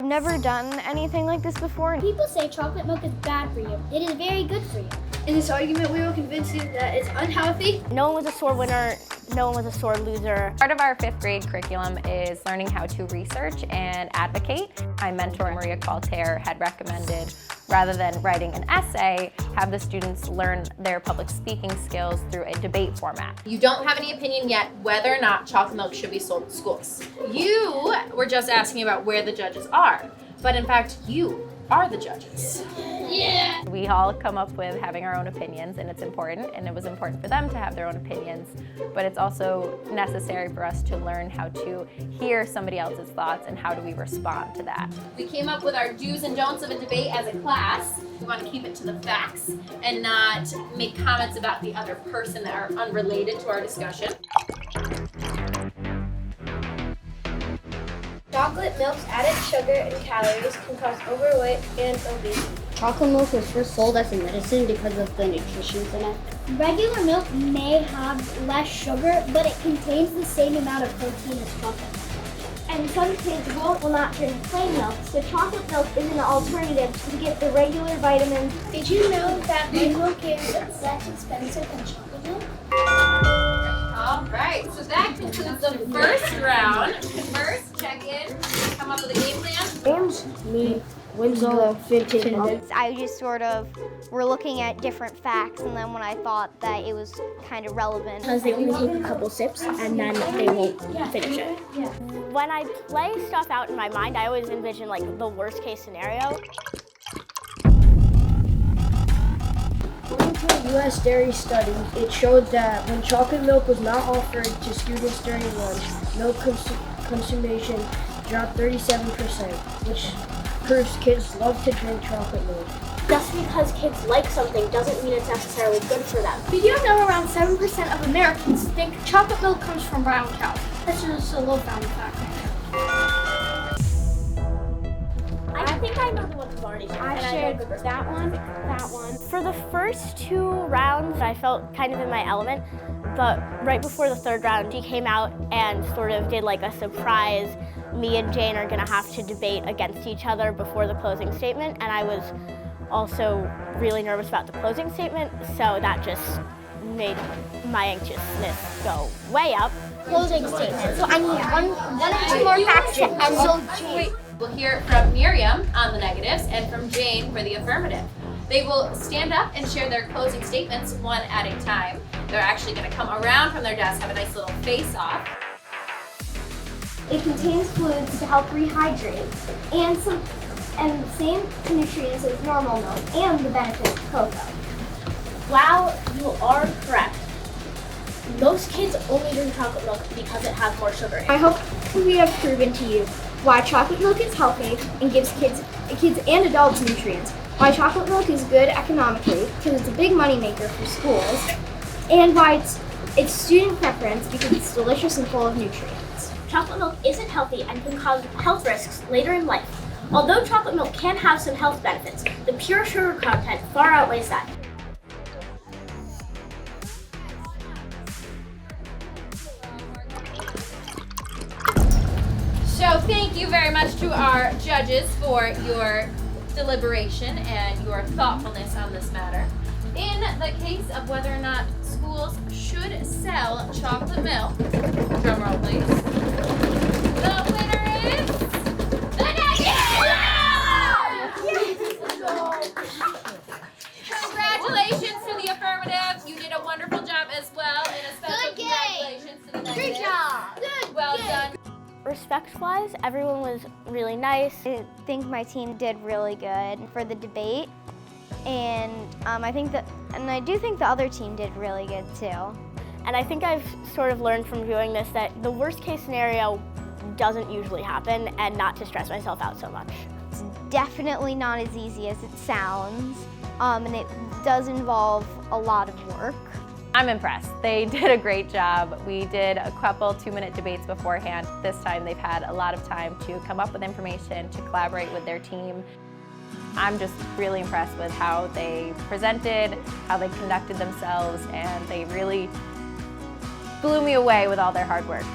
never done anything like this before. People say chocolate milk is bad for you. It is very good for you. In this argument, we will convince you that it's unhealthy. No one was a sore winner, no one was a sore loser. Part of our 5th grade curriculum is learning how to research and advocate. My mentor, Maria Qualter, had recommended, rather than writing an essay, have the students learn their public speaking skills through a debate format. You don't have any opinion yet whether or not chocolate milk should be sold in schools. You were just asking about where the judges are, but in fact, you are the judges. Yeah! We all come up with having our own opinions, and it's important, and it was important for them to have their own opinions, but it's also necessary for us to learn how to hear somebody else's thoughts and how do we respond to that. We came up with our do's and don'ts of a debate as a class. We want to keep it to the facts and not make comments about the other person that are unrelated to our discussion. Chocolate milk's added sugar and calories can cause overweight and obesity. Chocolate milk was first sold as a medicine because of the nutrients in it. Regular milk may have less sugar, but it contains the same amount of protein as chocolate milk. And some kids will not drink plain milk, so chocolate milk is an alternative to get the regular vitamins. Did you know that plain milk is less expensive than chocolate milk? All right, so that concludes the first round. First, check in, come up with a game plan. Me, Winslow, Finton. I just sort of were looking at different facts, and then when I thought that it was kind of relevant. Because they only take a couple sips and then they won't finish it. When I play stuff out in my mind, I always envision like the worst case scenario. According to a U.S. dairy study, it showed that when chocolate milk was not offered to students during lunch, milk consumption dropped 37%, which proves kids love to drink chocolate milk. Just because kids like something doesn't mean it's necessarily good for them. Did you know around 7% of Americans think chocolate milk comes from brown cows? That's just a low-found fact. I think I know the ones I've already shared. I shared that one. For the first 2 rounds, I felt kind of in my element, but right before the 3rd round, she came out and sort of did like a surprise. Me and Jane are gonna have to debate against each other before the closing statement, and I was also really nervous about the closing statement, so that just made my anxiousness go way up. Closing statement. So I need one or two more facts to end. So Jane. We'll hear from Miriam on the negatives and from Jane for the affirmative. They will stand up and share their closing statements one at a time. They're actually going to come around from their desk, have a nice little face-off. It contains fluids to help rehydrate and the same nutrients as normal milk and the benefits of cocoa. Wow, you are correct. Most kids only drink chocolate milk because it has more sugar in it. I hope we have proven to you why chocolate milk is healthy and gives kids and adults nutrients. Why chocolate milk is good economically because it's a big moneymaker for schools, and why it's student preference because it's delicious and full of nutrients. Chocolate milk isn't healthy and can cause health risks later in life. Although chocolate milk can have some health benefits, the pure sugar content far outweighs that. So thank you very much to our judges for your deliberation and your thoughtfulness on this matter. In the case of whether or not schools should sell chocolate milk, drum roll please, the winner is the negative! Congratulations to the affirmative. You did a wonderful job as well, and a special congratulations to the negative. Great job! Well done. Respect-wise, everyone was really nice. I think my team did really good for the debate, and I do think the other team did really good too. And I think I've sort of learned from doing this that the worst case scenario doesn't usually happen, and not to stress myself out so much. It's definitely not as easy as it sounds, and it does involve a lot of work. I'm impressed. They did a great job. We did a couple 2-minute debates beforehand. This time they've had a lot of time to come up with information, to collaborate with their team. I'm just really impressed with how they presented, how they conducted themselves, and they really blew me away with all their hard work.